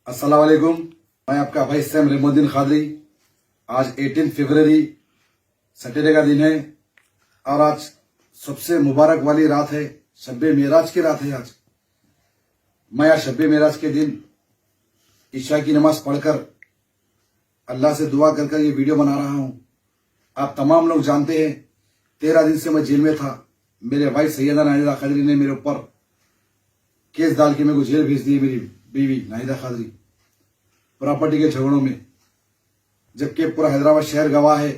अस्सलाम वालेकुम। मैं आपका भाई सैम रेमुद्दीन खादरी। आज 18 फरवरी सैटरडे का दिन है और आज सबसे मुबारक वाली रात है, शब्बे मेराज की रात है। आज मैं आज शब्बे मेराज के दिन ईशा की नमाज पढ़कर अल्लाह से दुआ कर कर ये वीडियो बना रहा हूं। आप तमाम लोग जानते हैं 13 दिन से मैं जेल में था। मेरे भाई सैयदा नाहिदा खादरी ने मेरे ऊपर केस डाल के मेरे को जेल भेज दी। मेरी बीवी नाहिदा खादरी प्रॉपर्टी के झगड़ों में, जबकि पूरा हैदराबाद शहर गवाह है,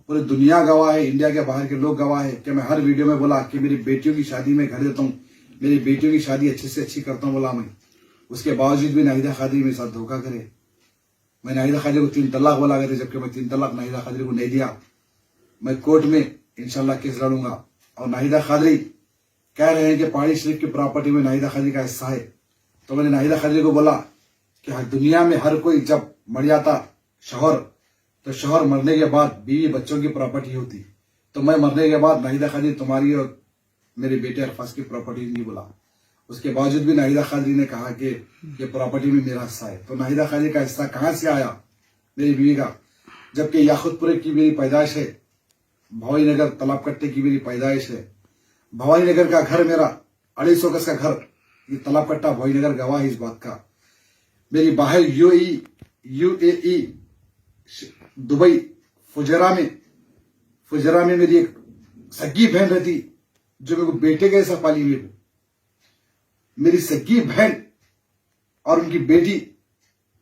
पूरी दुनिया गवाह है, इंडिया के बाहर के लोग गवाह है कि मैं हर वीडियो में बोला कि मेरी बेटियों की शादी में घर देता हूं, मेरी बेटियों की शादी अच्छी से अच्छी करता हूं बोला मैं। उसके बावजूद भी नाहिदा खादरी मेरे साथ धोखा करे। मैं नाहिदा खादरी को 3 तलाक बोला गया था, जबकि मैं 3 तलाक नाहिदा खादरी को नहीं दिया। मैं कोर्ट में इंशाल्लाह केस लड़ूंगा। और नाहिदा खादरी कह रहे हैं कि पहाड़ी शरीफ की प्रॉपर्टी में नाहिदा खादरी का हिस्सा है। तो मैंने नाहिदा खादरी को बोला कि दुनिया में हर कोई जब मर जाता शौहर, तो शौहर मरने के बाद बीवी बच्चों की प्रॉपर्टी होती। तो मैं मरने के बाद नाहिदा खादरी तुम्हारी और मेरे बेटे अरफाज की प्रॉपर्टी नहीं बोला। उसके बावजूद भी नाहिदा खादरी ने कहा कि ये प्रॉपर्टी में मेरा हिस्सा है। तो नाहिदा खादरी का हिस्सा कहां से आया मेरी बीवी का, जबकि याकुतपुरे की मेरी पैदाइश है, भवानी नगर तालाब कट्टे की मेरी पैदाइश है। भवानी नगर का घर मेरा 250 गज का घर, ये तालाब कट्टा भवानी नगर गवाह है इस बात का। मेरी बाहर यूएई दुबई फुजरा में मेरी एक सगी बहन रहती जो मेरे को बेटे के जैसा पाली। मेरी सगी बहन और उनकी बेटी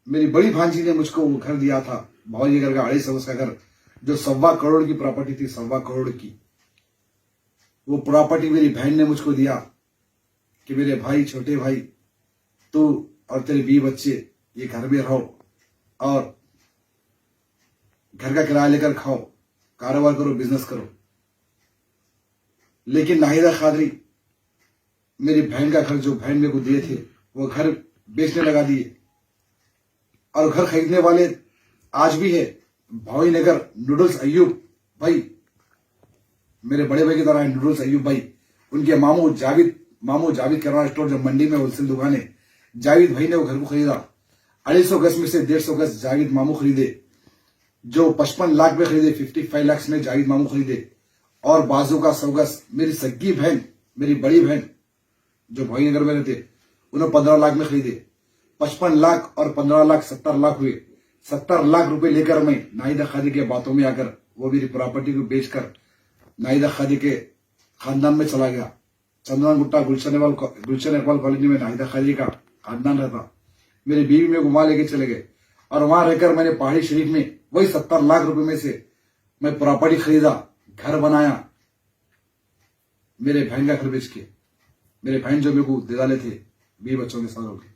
मेरी बड़ी भांजी ने मुझको वो घर दिया था, भवानी नगर का 250 गज का घर, जो 1.25 करोड़ की प्रॉपर्टी थी, 1.25 करोड़ की। वो प्रॉपर्टी मेरी बहन ने मुझको दिया कि मेरे भाई, छोटे भाई, तू और तेरे 20 बच्चे ये घर में रहो और घर का किराया लेकर खाओ, कारोबार करो, बिजनेस करो। लेकिन नाहिदा खादरी मेरी बहन का घर, जो बहन मेरे को दिए थे, वो घर बेचने लगा दिए। और घर खरीदने वाले आज भी है भवानी नगर नूडल्स अयूब भाई, मेरे बड़े भाई की तरह है नूडल्स अयूब भाई। उनके मामू जाविद किराना स्टोर, जो मंडी में होलसेल दुकान है, जाविद भाई ने वो घर को खरीदा। 250 गज में से 150 गज जाविद मामू खरीदे, जो 55 लाख में खरीदे, 55 लाख में जाविद मामू खरीदे। और बाजू का 100 गज मेरी सगी बहन, मेरी बड़ी बहन जो भवानी नगर में रहते, उन्होंने 15 लाख में खरीदे। 55 लाख और 15 लाख 70 लाख हुए। 70 लाख रुपए लेकर मैं नाहिदा खादरी के बातों में आकर वो मेरी प्रॉपर्टी को बेचकर नाहिदा खादरी के खानदान में चला गया। चंदन गुट्टा गुलशन इकबाल कॉलोनी में नाहिदा खादरी का खानदान रहता। मेरी बीवी में घुमा लेके चले गए और वहां रहकर मैंने पहाड़ी शरीफ में वही 70 लाख रुपए में से मैं प्रॉपर्टी खरीदा, घर बनाया, मेरे बहन का घर बेच के। मेरे बहन जो मेरे को दे डाले थे 20 बच्चों के साथ होकर,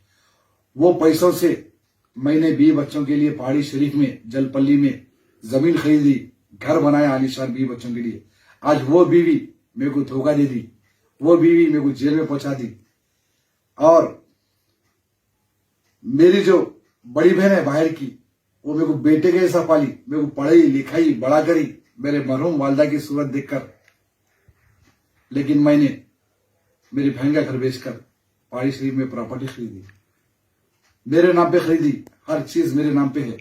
वो पैसों से मैंने 20 बच्चों के लिए पहाड़ी शरीफ में जलपल्ली में जमीन खरीदी, घर बनाया आलीशान 20 बच्चों के लिए। आज वो बीवी मेरे को धोखा दे दी, वो बीवी मेरे को जेल में पहुंचा दी। और मेरी जो बड़ी बहन है बाहर की, वो मेरे को बेटे के जैसा पाली, मेरे को पढ़ाई लिखाई बड़ा करी मेरे मरहूम वालदा की सूरत देखकर। लेकिन मैंने मेरी बहन का घर बेचकर पहाड़ी शरीफ में प्रॉपर्टी खरीदी, मेरे नाम पे खरीदी, हर चीज मेरे नाम पे है।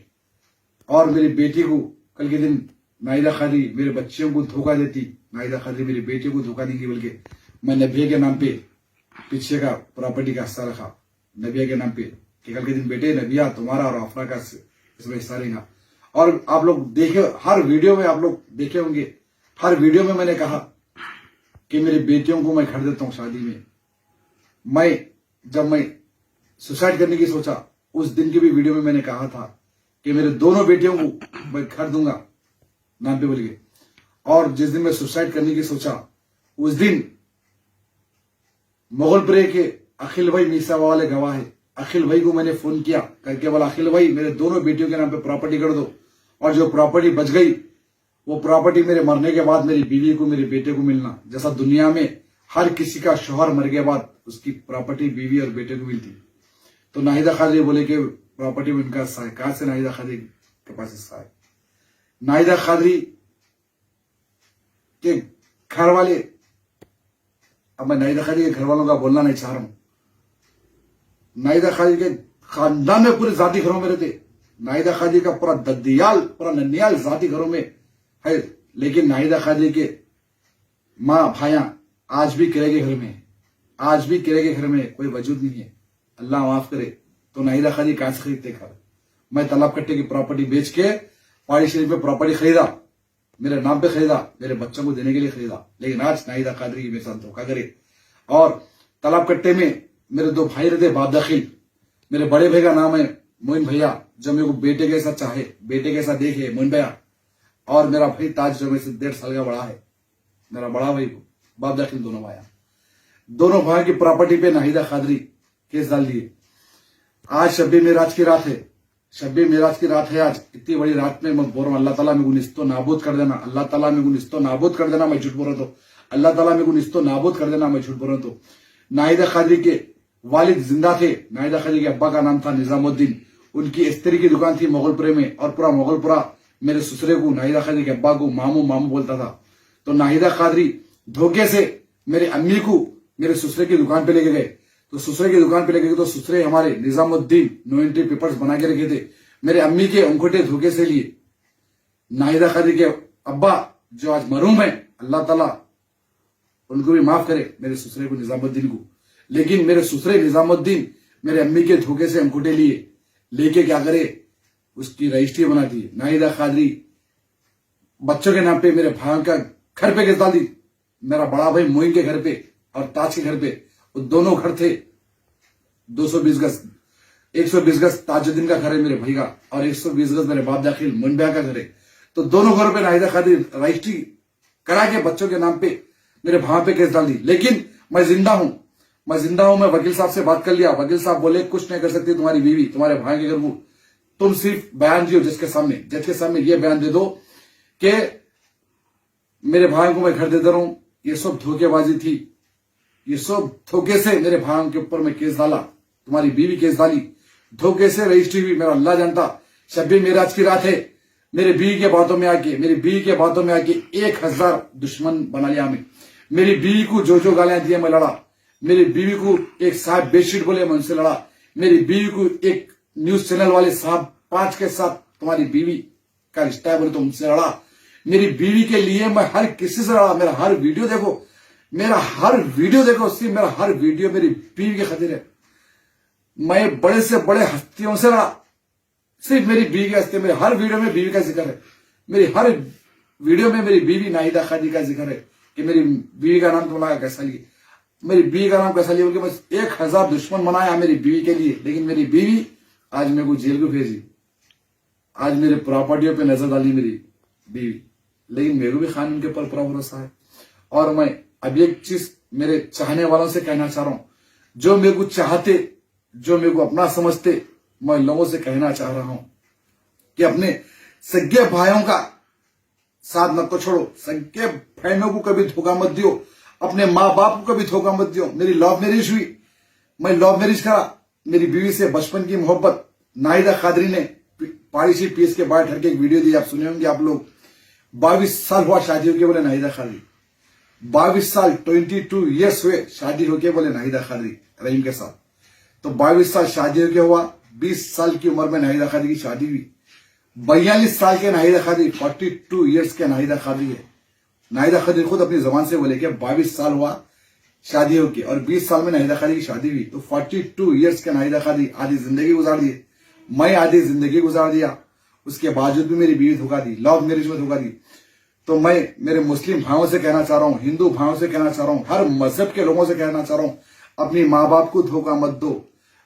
और मेरी बेटी को कल के दिन नाहिदा खादरी मेरे बच्चों को धोखा देती, नाहिदा खादरी मेरी बेटी को धोखा देगी, बल्कि मैं नबिया के नाम पे पीछे का प्रॉपर्टी का हिस्सा रखा, नबिया के नाम पे, कि कल के दिन बेटे नबिया तुम्हारा और अफरा का इसमें हिस्सा रहेगा। और आप लोग देखे, हर वीडियो में आप लोग देखे होंगे, हर वीडियो में मैंने कहा कि मेरी बेटियों को मैं घर देता हूं शादी में। जब मैं सुसाइड करने की सोचा, उस दिन की भी वीडियो में मैंने कहा था कि मेरे दोनों बेटियों को मैं घर दूंगा नाम पे बोल के। और जिस दिन मैं सुसाइड करने की सोचा, उस दिन मोगलपुरे के अखिल भाई मीसा वाले गवाह है। अखिल भाई को मैंने फोन किया करके बोला, अखिल भाई मेरे दोनों बेटियों के नाम पे प्रॉपर्टी कर दो, और जो प्रॉपर्टी बच गई वो प्रॉपर्टी मेरे मरने के बाद मेरी बीवी को, मेरे बेटे को मिलना, जैसा दुनिया में हर किसी का शौहर मर के बाद उसकी प्रॉपर्टी बीवी और बेटे को मिलती। तो नाहिदा खादरी बोले कि प्रॉपर्टी में उनका हिस्सा है। कहां से नाहिदा खादरी के पास हिस्सा है? नाहिदा खादरी के घर वाले, अब मैं नाहिदा खादरी के घर वालों का बोलना नहीं चाह रहा हूं, नाहिदा खादरी के खानदान में पूरे जाति घरों में रहते। नाहिदा खादी का पूरा दद्दियाल, पूरा नन्नियाल जाति घरों में है, लेकिन नाहिदा खादी के माँ भाइयां आज भी किराए के घर में है, आज भी किराए के घर में कोई वजूद नहीं है। अल्लाह माफ करे। तो नाहिदा खादी कहां से खरीदते घर? मैं तालाब कट्टे की प्रॉपर्टी बेच के पहाड़ी शरीफ में प्रॉपर्टी खरीदा, मेरे नाम पे खरीदा, मेरे बच्चों को देने के लिए खरीदा, लेकिन आज नाहिदा कादरी मेरे साथ धोखा करे। और तालाब कट्टे में मेरे दो भाई रहते बाप दाखिल। मेरे बड़े भाई का नाम है मोइन भैया, जो मेरे को बेटे के साथ चाहे, बेटे के साथ देखे, मोइन भैया। और मेरा भाई ताज, जो मेरे से 1.5 साल का बड़ा है, मेरा बड़ा भाई को बाप दाखिल दोनों भाई। दोनों भाई की प्रॉपर्टी पे नाहिदा कादरी केस डाल दिए। आज शब्बे मेराज की रात है, शब्बे मेराज की रात है। आज इतनी बड़ी रात में मैं बोल रहा हूं, अल्लाह ताला मेरे को निस्तो नाबूद कर देना, अल्लाह ताला मेरे को निस्तो नाबूद कर देना, मैं झूठ बोल रहा तो अल्लाह ताला मेरे को निस्तो नाबूद कर देना, मैं झूठ बोल रहा तो। नाहिदा कादरी के वालिद जिंदा थे। नाहिदा कादरी के अब्बा का नाम था निजामुद्दीन। उनकी स्त्री की दुकान थी मोगलपुरे में, और पूरा मोगलपुरा मेरे ससुरे को, नाहिदा कादरी के अब्बा को मामू मामू बोलता था। तो नाहिदा कादरी धोखे से मेरे अम्मी को मेरे ससुरे की दुकान पे लेके गए। तो ससुरे की दुकान पे लेके गए तो ससुरे हमारे निजामुद्दीन नो एंट्री पेपर्स बना के रखे थे, मेरे अम्मी के अंगूठे धोखे से लिए। नाहिदा कादरी के अब्बा जो आज मरूम है, अल्लाह ताला उनको भी माफ करे, मेरे ससुरे को निजामुद्दीन को। लेकिन मेरे ससुरे निजामुद्दीन मेरे अम्मी के धोखे से अंगूठे लिए, लेके क्या करे, उसकी रजिस्ट्री बना दी। नाहिदा कादरी बच्चों के नाम पे मेरे भाई का घर पे केस डाल दी। मेरा बड़ा भाई मोइन के घर पे और ताज के घर पे, वो दोनों घर थे 220 गज। 120 गज ताजुद्दीन का घर है मेरे भाई का, और 120 गज मेरे बाप दाखिल मोइन भैया का घर है। तो दोनों घरों पे नाहिदा कादरी रजिस्ट्री करा के बच्चों के नाम पे मेरे भाई पे केस डाल दी। लेकिन मैं जिंदा हूं, मैं वकील साहब से बात कर लिया। वकील साहब बोले कुछ नहीं कर सकती तुम्हारी बीवी तुम्हारे भाई के घर को, तुम सिर्फ बयान दियो जज के सामने ये बयान दे दो कि मेरे भाई को मैं घर दे दे रहा हूं, ये सब धोखेबाजी थी, ये सब धोखे से मेरे भाइयों के ऊपर मैं केस डाला, तुम्हारी बीवी केस डाली, धोखे से रजिस्ट्री हुई। मेरा अल्लाह जानता। शब्बे मेराज की रात है, मेरे बीवी के बातों में आके 1000 दुश्मन बना लिया हमें। मेरी बीवी को जो गालियां दी मैं लड़ा। मेरी बीवी को एक साहब बेडशीट बोले, मैं उनसे लड़ा। मेरी बीवी को एक न्यूज चैनल वाले साहब 5 के साथ तुम्हारी बीवी का रिश्ता है बोले तो उनसे लड़ा। मेरी बीवी के लिए मैं हर किसी से लड़ा। मेरा हर वीडियो देखो, सिर्फ मेरा हर वीडियो मेरी बीवी के खातिर है। मैं बड़े से बड़े हस्तियों से लड़ा, सिर्फ मेरी बीवी के हस्ते। मेरे हर वीडियो में बीवी का जिक्र है, मेरी हर वीडियो में मेरी बीवी नाहिदा कादरी का जिक्र है कि मेरी बीवी का नाम तुम्हारा कैसा लिए, मेरी बीवी का नाम कैसा लिए, बोल के बस 1000 दुश्मन बनाया मेरी बीवी के लिए। लेकिन मेरी बीवी आज मेरे को जेल को भेजी, आज मेरे प्रॉपर्टियों पे नजर डाली मेरी बीवी। लेकिन मेरे को भी कानून के ऊपर पूरा भरोसा है। और मैं अब एक चीज मेरे चाहने वालों से कहना चाह रहा हूं, जो मेरे को चाहते, जो मेरे को अपना समझते, मैं लोगों से कहना चाह रहा हूं कि अपने सगे भाइयों का साथ मत तो छोड़ो, सगे बहनों को कभी धोखा मत दियो, अपने माँ बाप को कभी धोखा मत दियो। मेरी लव मैरिज हुई, मैं लव मैरिज करा, मेरी बीवी से बचपन की मोहब्बत। नाहिदा कादरी ने पहाड़ी से पीस के बाहर ठहर के एक वीडियो दी, आप सुने होंगे आप लोग। 22 साल हुआ शादी होके बोले नाहिदा कादरी, 22 साल 22 ईयर्स हुए शादी होके बोले नाहिदा कादरी रहीम के साथ। तो 22 साल शादी होके हुआ, 20 साल की उम्र में नाहिदा कादरी की शादी हुई। 42 साल के नाहिदा कादरी, 42 ईयर्स के नाहिदा कादरी है। नाहिदा कादरी खुद अपनी जबान से बोले कि 22 साल हुआ शादी होके और 20 साल में नाहिदा कादरी की शादी हुई। तो 42 ईयर्स के नाहिदा कादरी आधी जिंदगी गुजार दिए, मैं आधी जिंदगी गुजार दिया, उसके बावजूद भी मेरी बीवी धोखा दी, लव मैरिज में धोखा दी। तो मैं मेरे मुस्लिम भाइयों से कहना चाह रहा हूं, हिंदू भाइयों से कहना चाह रहा हूं, हर मजहब के लोगों से कहना चाह रहा हूं, अपनी माँ बाप को धोखा मत दो।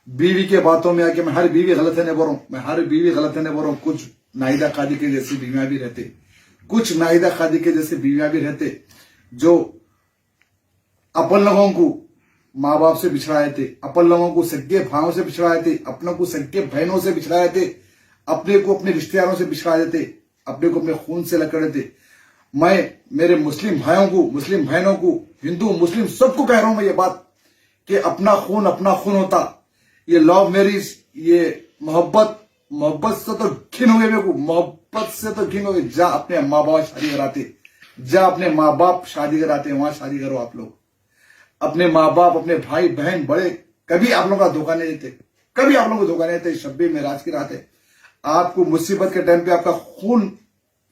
बीवी के बातों में आके, मैं हर बीवी गलत है नहीं बोल रहा हूं, मैं हर बीवी गलत है नहीं बोल रहा हूं। कुछ नाहिदा कादरी के जैसी बीवियां भी रहते, कुछ नाहिदा कादरी के जैसे बीवियां भी रहते, जो अपन लोगों को माँ बाप से बिछड़ाए थे, अपन लोगों को सगे भाइयों से बिछड़ाए थे, अपनों को सगे बहनों से बिछड़ाए थे, अपने को अपने रिश्तेदारों से बिछड़ा देते, अपने को अपने खून से लकड़ देते। मैं मेरे मुस्लिम भाइयों को, मुस्लिम बहनों को, हिंदू मुस्लिम सबको कह रहा हूं मैं ये बात कि अपना खून होता। ये लव मैरिज, ये मोहब्बत से तो घिन हो गए मेरे को, मोहब्बत से तो घिन हो गए। जा अपने माँ बाप शादी कराते, जा अपने माँ बाप शादी कराते, वहां शादी करो। आप लोग अपने माँ बाप, अपने भाई बहन बड़े, कभी आप लोगों का धोखा नहीं देते, कभी आप लोगों को धोखा नहीं देते। शब्बे मेराज की रात है, आपको मुसीबत के टाइम पे आपका खून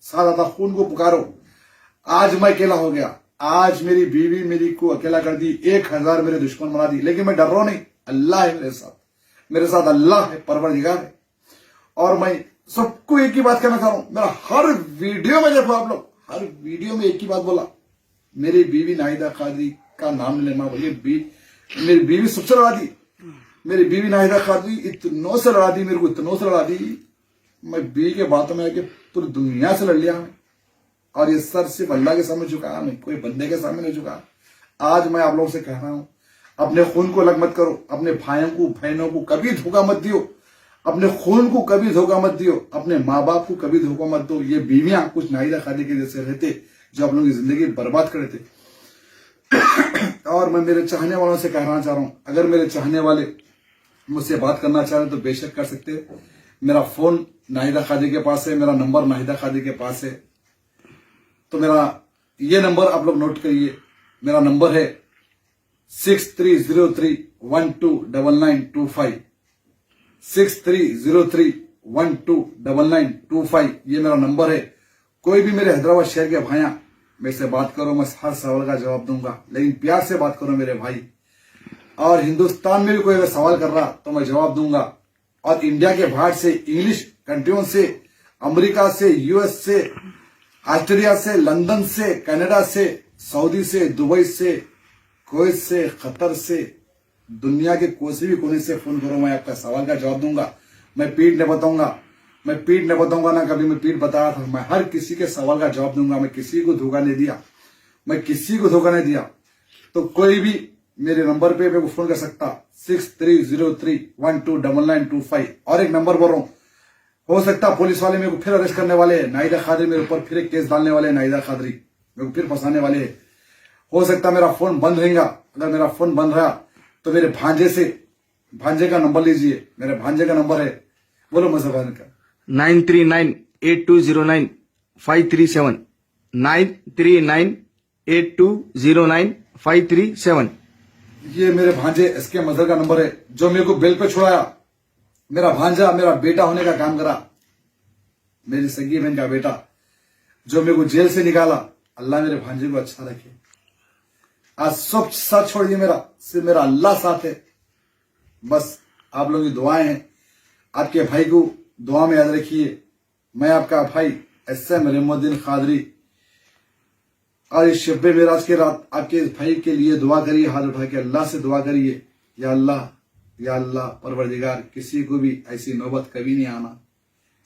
साथ आता, खून को पुकारो। आज मैं अकेला हो गया, आज मेरी बीवी मेरी को अकेला कर दी, 1000 मेरे दुश्मन बना दी, लेकिन मैं डर रहा हूं नहीं। अल्लाह है मेरे साथ अल्लाह है, परवरदिगार है। और मैं सबको एक ही बात कहना चाह रहा हूं, मेरा हर वीडियो में देखो आप लोग, हर वीडियो में एक ही बात बोला, मेरी बीवी नाहिदा कादरी का नाम लेना। मेरी बीवी सबसे लड़ा दी, मेरी बीवी नाहिदा कादरी इतनों से लड़ा दी, मेरे को इतनों से लड़ा दी, मैं बीवी के बातों में आके पूरी दुनिया से लड़ लिया मैं। और ये सर सिर्फ अल्लाह के सामने झुका, मैं कोई बंदे के सामने नहीं झुका। आज मैं आप लोगों से कह रहा हूं, अपने खून को अलग मत करो, अपने भाइयों को बहनों को कभी धोखा मत दियो, अपने खून को कभी धोखा मत दियो, अपने माँ बाप को कभी धोखा मत दो। ये बीवियां कुछ नाहिदा कादरी के जैसे रहते जो आप लोगों की जिंदगी बर्बाद कर देते। और मैं मेरे चाहने वालों से कहना चाह रहा हूं, अगर मेरे चाहने वाले मुझसे बात करना चाह रहे तो बेशक कर सकते हैं। मेरा फोन नाहिदा कादरी के पास है, मेरा नंबर नाहिदा कादरी के पास है। तो मेरा ये नंबर आप लोग नोट करिए, मेरा नंबर है 6303129925, 6303129925, ये मेरा नंबर है। कोई भी मेरे हैदराबाद शहर के भाइयां मेरे से बात करो, मैं हर सवाल का जवाब दूंगा, लेकिन प्यार से बात करो मेरे भाई। और हिंदुस्तान में भी कोई अगर सवाल कर रहा तो मैं जवाब दूंगा। और इंडिया के बाहर से, इंग्लिश कंट्रियों से, अमेरिका से, यूएस से, ऑस्ट्रेलिया से, लंदन से, कनाडा से, सऊदी से, दुबई से, कुवैत से, कतर से, दुनिया के कोई भी कोने से फोन करो, मैं आपका सवाल का जवाब दूंगा। मैं पीठ नहीं बताऊंगा, मैं पीठ नहीं बताऊंगा, ना कभी मैं पीठ बताया था। मैं हर किसी के सवाल का जवाब दूंगा, मैं किसी को धोखा नहीं दिया, मैं किसी को धोखा नहीं दिया। तो कोई भी मेरे नंबर पे मेरे को फोन कर सकता, 6303129925। और एक नंबर बोल रहा हूं, हो सकता पुलिस वाले मेरे को फिर अरेस्ट करने वाले हैं, नाहिदा कादरी मेरे ऊपर फिर एक केस डालने वाले हैं, नाहिदा कादरी मेरे को फिर फंसाने वाले हैं। हो सकता मेरा फोन बंद रहेगा, अगर मेरा फोन बंद रहा तो मेरे भांजे का नंबर लीजिए, मेरे भांजे का नंबर है, बोलो मुजफ्फर का 9398209537, 9398209537। ये मेरे भांजे इसके मजहर का नंबर है, जो मेरे को बेल पे छुड़ाया। मेरा भांजा मेरा बेटा होने का काम करा, मेरी सगी बहन का बेटा, जो मेरे को जेल से निकाला। अल्लाह मेरे भांजे को अच्छा रखे। आज सब साथ छोड़िए, मेरा सिर्फ मेरा अल्लाह साथ है। बस आप लोगों की दुआएं हैं, आपके भाई को दुआ में याद रखिए। मैं आपका भाई SM रहीमुद्दीन कादरी। और इस शब्बे मेराज की रात आपके भाई के लिए दुआ करिए, हाथ उठा के अल्लाह से दुआ करिए, या अल्लाह परवरदिगार, किसी को भी ऐसी नौबत कभी नहीं आना,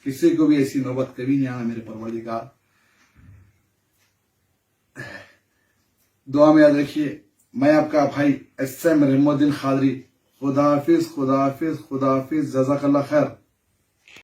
किसी को भी ऐसी नौबत कभी नहीं आना मेरे परवरदिगार। दुआ में याद रखिए। मैं आपका भाई SM रहीमुद्दीन कादरी। खुदा हाफिज, खुदा हाफिज, खुदा हाफिज, जज़ाकल्लाह खैर।